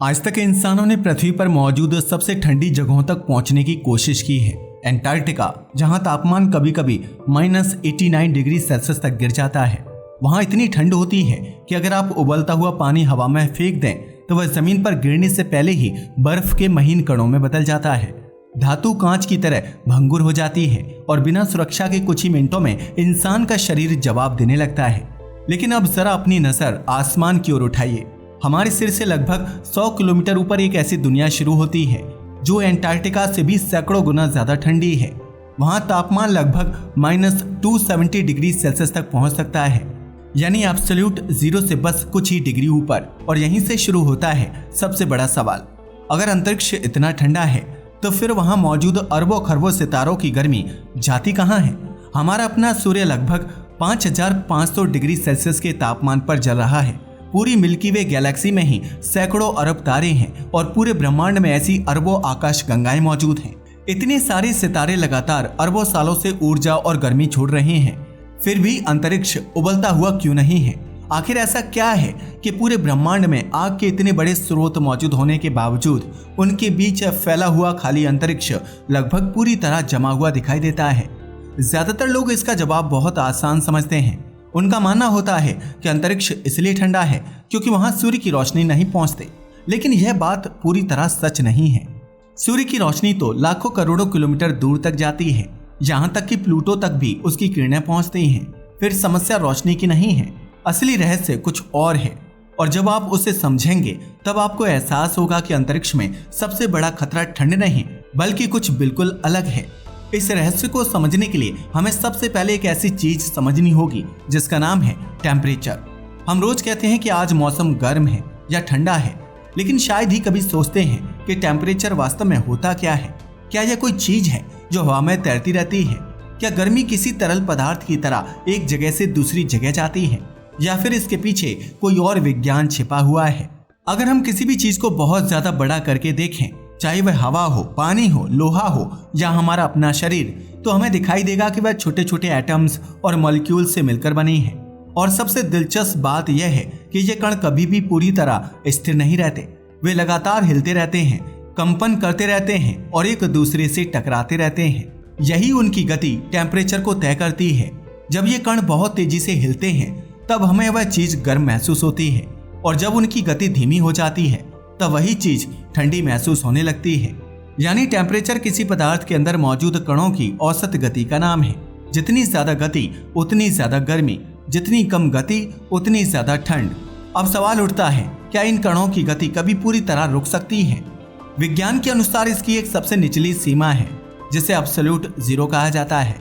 आज तक इंसानों ने पृथ्वी पर मौजूद सबसे ठंडी जगहों तक पहुंचने की कोशिश की है। एंटार्क्टिका, जहां तापमान कभी कभी -89 डिग्री सेल्सियस तक गिर जाता है। वहां इतनी ठंड होती है कि अगर आप उबलता हुआ पानी हवा में फेंक दें तो वह जमीन पर गिरने से पहले ही बर्फ के महीन कणों में बदल जाता है। धातु कांच की तरह भंगुर हो जाती है और बिना सुरक्षा के कुछ ही मिनटों में इंसान का शरीर जवाब देने लगता है। लेकिन अब जरा अपनी नजर आसमान की ओर उठाइए। हमारे सिर से लगभग 100 किलोमीटर ऊपर एक ऐसी दुनिया शुरू होती है जो एंटार्क्टिका से भी सैकड़ों गुना ज्यादा ठंडी है। वहां तापमान लगभग -270 डिग्री सेल्सियस तक पहुंच सकता है, यानी एब्सोल्यूट जीरो से बस कुछ ही डिग्री ऊपर। और यहीं से शुरू होता है सबसे बड़ा सवाल। अगर अंतरिक्ष इतना ठंडा है तो फिर वहां मौजूद अरबों खरबों सितारों की गर्मी जाती कहां है? हमारा अपना सूर्य लगभग 5500 डिग्री सेल्सियस के तापमान पर जल रहा है। पूरी मिल्की वे गैलेक्सी में ही सैकड़ों अरब तारे हैं और पूरे ब्रह्मांड में ऐसी अरबों आकाश गंगाएं मौजूद हैं। इतने सारे सितारे लगातार अरबों सालों से ऊर्जा और गर्मी छोड़ रहे हैं, फिर भी अंतरिक्ष उबलता हुआ क्यों नहीं है? आखिर ऐसा क्या है कि पूरे ब्रह्मांड में आग के इतने बड़े स्रोत मौजूद होने के बावजूद उनके बीच फैला हुआ खाली अंतरिक्ष लगभग पूरी तरह जमा हुआ दिखाई देता है? ज्यादातर लोग इसका जवाब बहुत आसान समझते हैं। उनका मानना होता है कि अंतरिक्ष इसलिए ठंडा है क्योंकि वहां सूर्य की रोशनी नहीं पहुंचती। लेकिन यह बात पूरी तरह सच नहीं है। सूर्य की रोशनी तो लाखों करोड़ों किलोमीटर दूर तक जाती है, यहाँ तक कि प्लूटो तक भी उसकी किरणें पहुंचती हैं। फिर समस्या रोशनी की नहीं है, असली रहस्य कुछ और है। और जब आप उसे समझेंगे तब आपको एहसास होगा कि अंतरिक्ष में सबसे बड़ा खतरा ठंड नहीं बल्कि कुछ बिल्कुल अलग है। इस रहस्य को समझने के लिए हमें सबसे पहले एक ऐसी चीज समझनी होगी जिसका नाम है टेम्परेचर। हम रोज कहते हैं कि आज मौसम गर्म है या ठंडा है, लेकिन शायद ही कभी सोचते हैं कि टेम्परेचर वास्तव में होता क्या है। क्या यह कोई चीज है जो हवा में तैरती रहती है? क्या गर्मी किसी तरल पदार्थ की तरह एक जगह से दूसरी जगह जाती है, या फिर इसके पीछे कोई और विज्ञान छिपा हुआ है? अगर हम किसी भी चीज को बहुत ज्यादा बड़ा करके देखें, चाहे वह हवा हो, पानी हो, लोहा हो या हमारा अपना शरीर, तो हमें दिखाई देगा कि वह छोटे छोटे एटम्स और मॉलिक्यूल से मिलकर बनी है। और सबसे दिलचस्प बात यह है कि ये कण कभी भी पूरी तरह स्थिर नहीं रहते। वे लगातार हिलते रहते हैं, कंपन करते रहते हैं और एक दूसरे से टकराते रहते हैं। यही उनकी गति टेम्परेचर को तय करती है। जब ये कण बहुत तेजी से हिलते हैं तब हमें वह चीज गर्म महसूस होती है, और जब उनकी गति धीमी हो जाती है तब वही चीज ठंडी महसूस होने लगती है। यानी टेम्परेचर किसी पदार्थ के अंदर मौजूद कणों की औसत गति का नाम है। जितनी ज्यादा गति उतनी ज्यादा गर्मी, जितनी कम गति उतनी ज्यादा ठंड। अब सवाल उठता है, क्या इन कणों की गति कभी पूरी तरह रुक सकती है? विज्ञान के अनुसार इसकी एक सबसे निचली सीमा है जिसे एब्सोल्यूट जीरो कहा जाता है।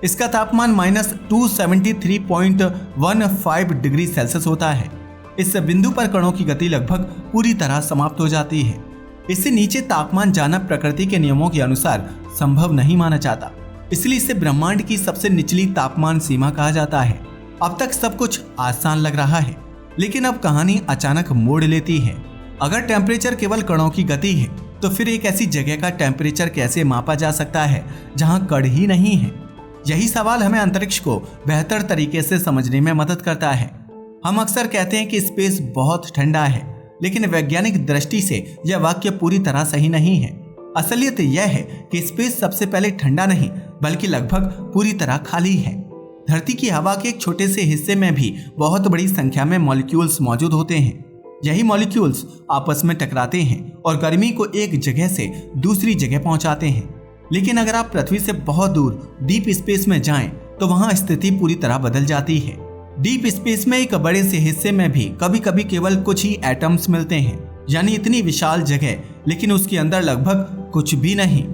इसका तापमान -273.15 डिग्री सेल्सियस होता है। इस बिंदु पर कणों की गति लगभग पूरी तरह समाप्त हो जाती है। इससे नीचे तापमान जाना प्रकृति के नियमों के अनुसार संभव नहीं माना जाता, इसलिए इसे ब्रह्मांड की सबसे निचली तापमान सीमा कहा जाता है। अब तक सब कुछ आसान लग रहा है, लेकिन अब कहानी अचानक मोड़ लेती है। अगर टेम्परेचर केवल कणों की गति है तो फिर एक ऐसी जगह का टेम्परेचर कैसे मापा जा सकता है जहां कण ही नहीं है? यही सवाल हमें अंतरिक्ष को बेहतर तरीके से समझने में मदद करता है। हम अक्सर कहते हैं कि स्पेस बहुत ठंडा है, लेकिन वैज्ञानिक दृष्टि से यह वाक्य पूरी तरह सही नहीं है। असलियत यह है कि स्पेस सबसे पहले ठंडा नहीं बल्कि लगभग पूरी तरह खाली है। धरती की हवा के एक छोटे से हिस्से में भी बहुत बड़ी संख्या में मॉलिक्यूल्स मौजूद होते हैं। यही मॉलिक्यूल्स आपस में टकराते हैं और गर्मी को एक जगह से दूसरी जगह पहुंचाते हैं। लेकिन अगर आप पृथ्वी से बहुत दूर डीप स्पेस में जाएं तो वहां स्थिति पूरी तरह बदल जाती है। डीप स्पेस में एक बड़े से हिस्से में भी कभी कभी केवल कुछ ही एटम्स मिलते हैं, यानी इतनी विशाल जगह लेकिन उसके अंदर लगभग कुछ भी नहीं।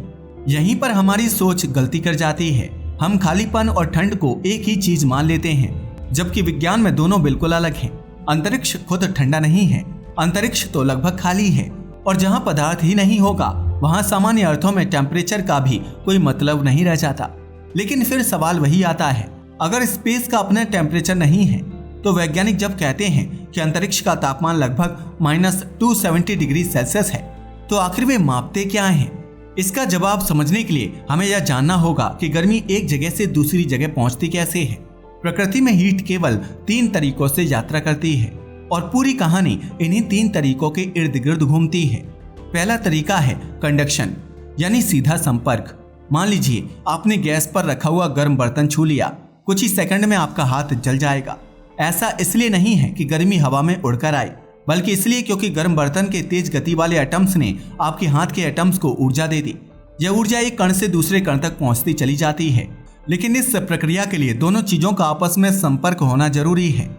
यहीं पर हमारी सोच गलती कर जाती है। हम खालीपन और ठंड को एक ही चीज मान लेते हैं, जबकि विज्ञान में दोनों बिल्कुल अलग हैं। अंतरिक्ष खुद ठंडा नहीं है, अंतरिक्ष तो लगभग खाली है, और जहां पदार्थ ही नहीं होगा वहां सामान्य अर्थों में टेम्परेचर का भी कोई मतलब नहीं रह जाता। लेकिन फिर सवाल वही आता है, अगर स्पेस का अपना टेम्परेचर नहीं है तो वैज्ञानिक जब कहते हैं कि अंतरिक्ष का तापमान लगभग -270 डिग्री सेल्सियस है, तो आखिर वे मापते क्या हैं? इसका जवाब समझने के लिए हमें यह जानना होगा कि गर्मी एक जगह से दूसरी जगह पहुंचती कैसे है। प्रकृति में हीट केवल 3 तरीकों से यात्रा करती है। और पूरी कहानी इन्हीं 3 तरीकों के इर्द गिर्द घूमती है। पहला तरीका है कंडक्शन, यानी सीधा संपर्क। मान लीजिए आपने गैस पर रखा हुआ गर्म बर्तन छू लिया, कुछ ही सेकंड में आपका हाथ जल जाएगा। ऐसा इसलिए नहीं है कि गर्मी हवा में उड़कर आई, बल्कि इसलिए क्योंकि गर्म बर्तन के तेज गति वाले एटम्स ने आपके हाथ के एटम्स को ऊर्जा दे दी। यह ऊर्जा एक कण से दूसरे कण तक पहुंचती चली जाती है, लेकिन इस प्रक्रिया के लिए दोनों चीजों का आपस में संपर्क होना जरूरी है।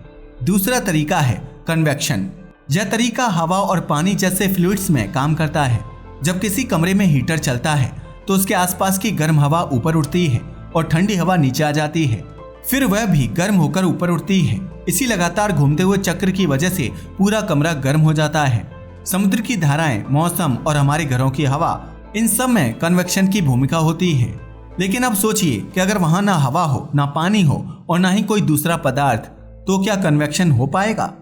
दूसरा तरीका है कन्वेक्शन। यह तरीका हवा और पानी जैसे फ्लूइड्स में काम करता है। जब किसी कमरे में हीटर चलता है तो उसके आसपास की गर्म हवा ऊपर उठती है और ठंडी हवा नीचे आ जाती है, फिर वह भी गर्म होकर ऊपर उठती है। इसी लगातार घूमते हुए चक्र की वजह से पूरा कमरा गर्म हो जाता है। समुद्र की धाराएं, मौसम और हमारे घरों की हवा, इन सब में कन्वेक्शन की भूमिका होती है। लेकिन अब सोचिए कि अगर वहां ना हवा हो, ना पानी हो और ना ही कोई दूसरा पदार्थ, तो क्या कन्वेक्शन हो पाएगा?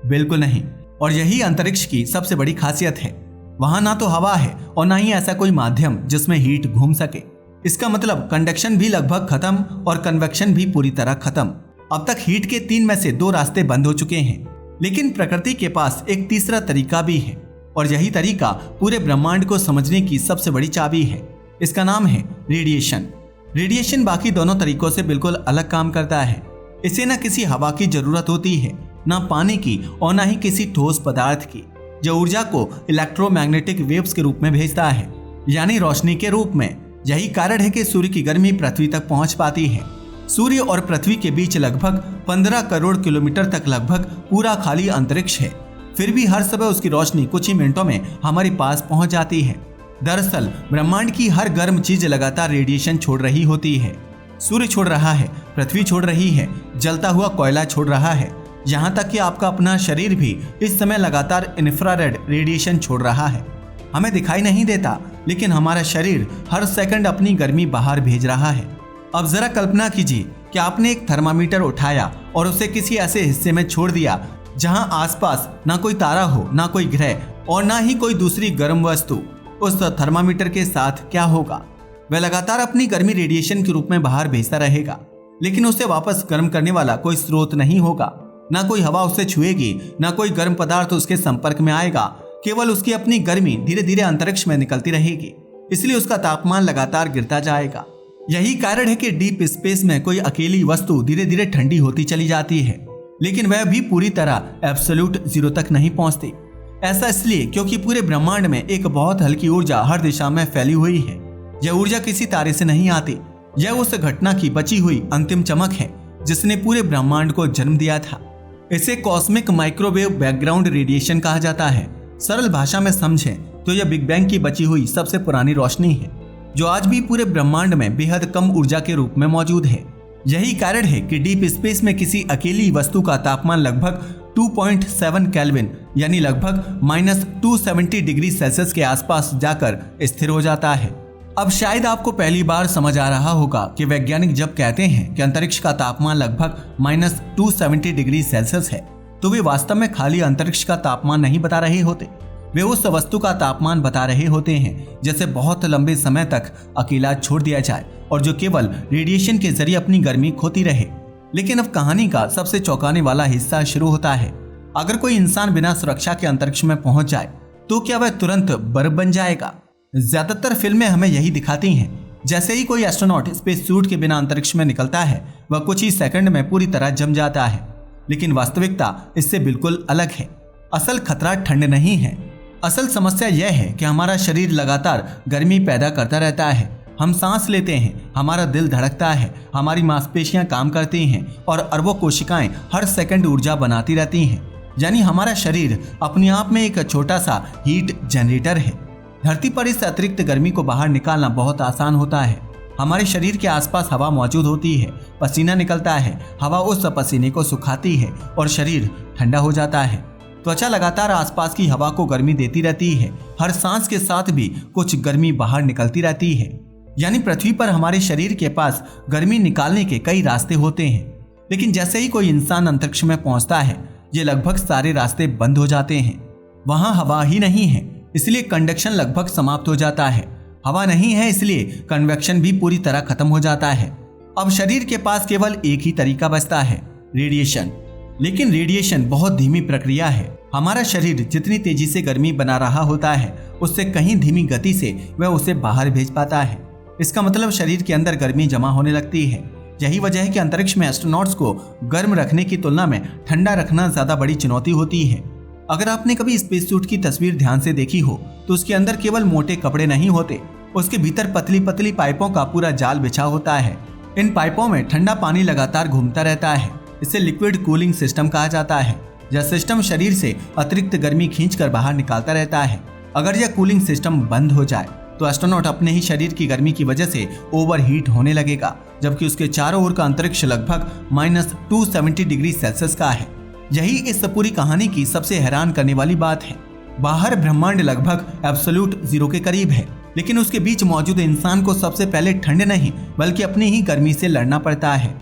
बिल्कुल नहीं। और यही अंतरिक्ष की सबसे बड़ी खासियत है। वहां ना तो हवा है और ना ही ऐसा कोई माध्यम जिसमें हीट घूम सके। इसका मतलब कंडक्शन भी लगभग खत्म और कन्वेक्शन भी पूरी तरह खत्म। अब तक हीट के 3 में से 2 रास्ते बंद हो चुके हैं, लेकिन प्रकृति के पास एक तीसरा तरीका भी है, और यही तरीका पूरे ब्रह्मांड को समझने की सबसे बड़ी चाबी है। इसका नाम है रेडिएशन। रेडिएशन बाकी दोनों तरीकों से बिल्कुल अलग काम करता है। इसे न किसी हवा की जरूरत होती है, न पानी की और न ही किसी ठोस पदार्थ की। यह ऊर्जा को इलेक्ट्रोमैग्नेटिक वेव्स के रूप में भेजता है, यानी रोशनी के रूप में। यही कारण है कि सूर्य की गर्मी पृथ्वी तक पहुंच पाती है। सूर्य और पृथ्वी के बीच लगभग 15 करोड़ किलोमीटर तक लगभग पूरा खाली अंतरिक्ष है, फिर भी हर समय उसकी रोशनी कुछ ही मिनटों में हमारे पास पहुंच जाती है। दरअसल ब्रह्मांड की हर गर्म चीज लगातार रेडिएशन छोड़ रही होती है। सूर्य छोड़ रहा है, पृथ्वी छोड़ रही है, जलता हुआ कोयला छोड़ रहा है, यहाँ तक कि आपका अपना शरीर भी इस समय लगातार इंफ्रारेड रेडिएशन छोड़ रहा है। हमें दिखाई नहीं देता, लेकिन हमारा शरीर हर सेकंड अपनी गर्मी बाहर भेज रहा है। अब जरा कल्पना कीजिए कि आपने एक थर्मामीटर उठाया और उसे किसी ऐसे हिस्से में छोड़ दिया जहां आसपास ना कोई तारा हो, ना कोई ग्रह और ना ही कोई दूसरी गर्म वस्तु। उस थर्मामीटर के साथ क्या होगा? वह लगातार अपनी गर्मी रेडिएशन के रूप में बाहर भेजता रहेगा, लेकिन उसे वापस गर्म करने वाला कोई स्रोत नहीं होगा। ना कोई हवा उसे छुएगी, ना कोई गर्म पदार्थ उसके संपर्क में आएगा। केवल उसकी अपनी गर्मी धीरे धीरे अंतरिक्ष में निकलती रहेगी, इसलिए उसका तापमान लगातार गिरता जाएगा। यही कारण है कि डीप स्पेस में कोई अकेली वस्तु धीरे धीरे ठंडी होती चली जाती है, लेकिन वह भी पूरी तरह एब्सोल्यूट जीरो तक नहीं पहुंचती। ऐसा इसलिए क्योंकि पूरे ब्रह्मांड में एक बहुत हल्की ऊर्जा हर दिशा में फैली हुई है। यह ऊर्जा किसी तारे से नहीं आती, यह उस घटना की बची हुई अंतिम चमक है जिसने पूरे ब्रह्मांड को जन्म दिया था। इसे कॉस्मिक माइक्रोवेव बैकग्राउंड रेडिएशन कहा जाता है। सरल भाषा में समझें तो यह बिग बैंग की बची हुई सबसे पुरानी रोशनी है, जो आज भी पूरे ब्रह्मांड में बेहद कम ऊर्जा के रूप में मौजूद है। यही कारण है कि डीप स्पेस में किसी अकेली वस्तु का तापमान लगभग 2.7 केल्विन यानी लगभग -270 डिग्री सेल्सियस के आसपास जाकर स्थिर हो जाता है। अब शायद आपको पहली बार समझ आ रहा होगा कि वैज्ञानिक जब कहते हैं कि अंतरिक्ष का तापमान लगभग -270 डिग्री सेल्सियस है, तो वे वास्तव में खाली अंतरिक्ष का तापमान नहीं बता रहे होते। वे उस वस्तु का तापमान बता रहे होते हैं जैसे बहुत लंबे समय तक अकेला छोड़ दिया जाए और जो केवल रेडिएशन के जरिए अपनी गर्मी खोती रहे। लेकिन अब कहानी का सबसे चौंकाने वाला हिस्सा शुरू होता है। अगर कोई इंसान बिना सुरक्षा के अंतरिक्ष में पहुंच जाए तो क्या वह तुरंत बर्फ बन जाएगा? ज्यादातर फिल्में हमें यही दिखाती हैं। जैसे ही कोई एस्ट्रोनॉट स्पेस सूट के बिना अंतरिक्ष में निकलता है, वह कुछ ही सेकंड में पूरी तरह जम जाता है। लेकिन वास्तविकता इससे बिल्कुल अलग है। असल खतरा ठंड नहीं है। असल समस्या यह है कि हमारा शरीर लगातार गर्मी पैदा करता रहता है। हम सांस लेते हैं, हमारा दिल धड़कता है, हमारी मांसपेशियां काम करती हैं और अरबों कोशिकाएं हर सेकंड ऊर्जा बनाती रहती हैं। यानी हमारा शरीर अपने आप में एक छोटा सा हीट जनरेटर है। धरती पर इस अतिरिक्त गर्मी को बाहर निकालना बहुत आसान होता है। हमारे शरीर के आसपास हवा मौजूद होती है, पसीना निकलता है, हवा उस पसीने को सुखाती है और शरीर ठंडा हो जाता है। त्वचा लगातार आसपास की हवा को गर्मी देती रहती है। हर सांस के साथ भी कुछ गर्मी बाहर निकलती रहती है। यानी पृथ्वी पर हमारे शरीर के पास गर्मी निकालने के कई रास्ते होते हैं, लेकिन जैसे ही कोई इंसान अंतरिक्ष में पहुंचता है, ये लगभग सारे रास्ते बंद हो जाते हैं। वहां हवा ही नहीं है, इसलिए कंडक्शन लगभग समाप्त हो जाता है। हवा नहीं है, इसलिए कन्वेक्शन भी पूरी तरह खत्म हो जाता है। अब शरीर के पास केवल एक ही तरीका बचता है, रेडिएशन। लेकिन रेडिएशन बहुत धीमी प्रक्रिया है। हमारा शरीर जितनी तेजी से गर्मी बना रहा होता है उससे कहीं धीमी गति से वह उसे बाहर भेज पाता है। इसका मतलब शरीर के अंदर गर्मी जमा होने लगती है। यही वजह है कि अंतरिक्ष में एस्ट्रोनॉट्स को गर्म रखने की तुलना में ठंडा रखना ज्यादा बड़ी चुनौती होती है। अगर आपने कभी स्पेस सूट की तस्वीर ध्यान से देखी हो तो उसके अंदर केवल मोटे कपड़े नहीं होते, उसके भीतर पतली पतली पाइपों का पूरा जाल बिछा होता है। इन पाइपों में ठंडा पानी लगातार घूमता रहता है। इसे लिक्विड कूलिंग सिस्टम कहा जाता है। यह सिस्टम शरीर से अतिरिक्त गर्मी खींचकर बाहर निकालता रहता है। अगर यह कूलिंग सिस्टम बंद हो जाए तो एस्ट्रोनॉट अपने ही शरीर की गर्मी की वजह से ओवरहीट होने लगेगा, जबकि उसके चारों ओर का अंतरिक्ष लगभग -270 डिग्री सेल्सियस का है। यही इस पूरी कहानी की सबसे हैरान करने वाली बात है। बाहर ब्रह्मांड लगभग एब्सोल्यूट जीरो के करीब है, लेकिन उसके बीच मौजूद इंसान को सबसे पहले ठंड नहीं बल्कि अपनी ही गर्मी से लड़ना पड़ता है।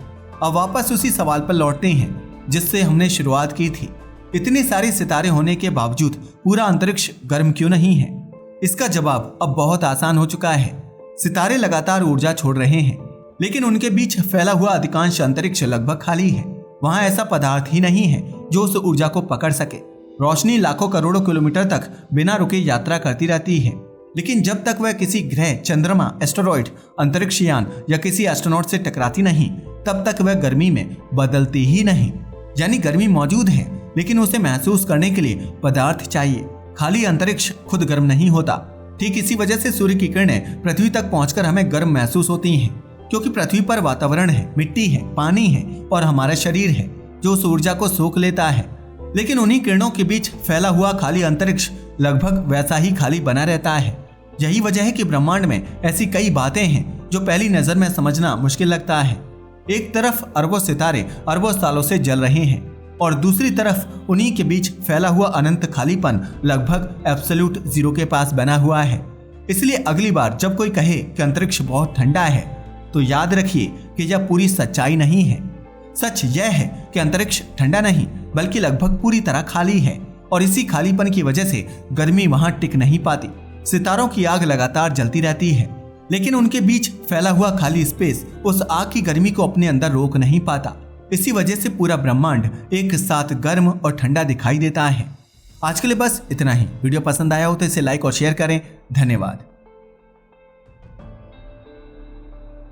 अब वापस उसी सवाल पर लौटते हैं जिससे हमने शुरुआत की थी। इतने सारे सितारे होने के बावजूद पूरा अंतरिक्ष गर्म क्यों नहीं है? इसका जवाब अब बहुत आसान हो चुका है। सितारे लगातार ऊर्जा छोड़ रहे हैं, लेकिन उनके बीच फैला हुआ अधिकांश अंतरिक्ष लगभग खाली है। वहां ऐसा पदार्थ ही नहीं है जो उस ऊर्जा को पकड़ सके। रोशनी लाखों करोड़ों किलोमीटर तक बिना रुके यात्रा करती रहती है, लेकिन जब तक वह किसी ग्रह, चंद्रमा, एस्टेरॉइड, अंतरिक्ष यान या किसी एस्ट्रोनॉट से टकराती नहीं, तब तक वह गर्मी में बदलती ही नहीं। यानी गर्मी मौजूद है, लेकिन उसे महसूस करने के लिए पदार्थ चाहिए। खाली अंतरिक्ष खुद गर्म नहीं होता। ठीक इसी वजह से सूर्य की किरणें पृथ्वी तक पहुंचकर हमें गर्म महसूस होती हैं, क्योंकि पृथ्वी पर वातावरण है, मिट्टी है, पानी है और हमारा शरीर है जो उस ऊर्जा को सोख लेता है। लेकिन उन्हीं किरणों के बीच फैला हुआ खाली अंतरिक्ष लगभग वैसा ही खाली बना रहता है। यही वजह है कि ब्रह्मांड में ऐसी कई बातें हैं जो पहली नजर में समझना मुश्किल लगता है। एक तरफ अरबों सितारे अरबों सालों से जल रहे हैं और दूसरी तरफ उन्हीं के बीच फैला हुआ अनंत खालीपन लगभग एब्सोल्यूट जीरो के पास बना हुआ है। इसलिए अगली बार जब कोई कहे कि अंतरिक्ष बहुत ठंडा है तो याद रखिए कि यह पूरी सच्चाई नहीं है। सच यह है कि अंतरिक्ष ठंडा नहीं बल्कि लगभग पूरी तरह खाली है, और इसी खालीपन की वजह से गर्मी वहां टिक नहीं पाती। सितारों की आग लगातार जलती रहती है, लेकिन उनके बीच फैला हुआ खाली स्पेस उस आग की गर्मी को अपने अंदर रोक नहीं पाता। इसी वजह से पूरा ब्रह्मांड एक साथ गर्म और ठंडा दिखाई देता है। आज के लिए बस इतना ही। वीडियो पसंद आया हो तो इसे लाइक और शेयर करें। धन्यवाद।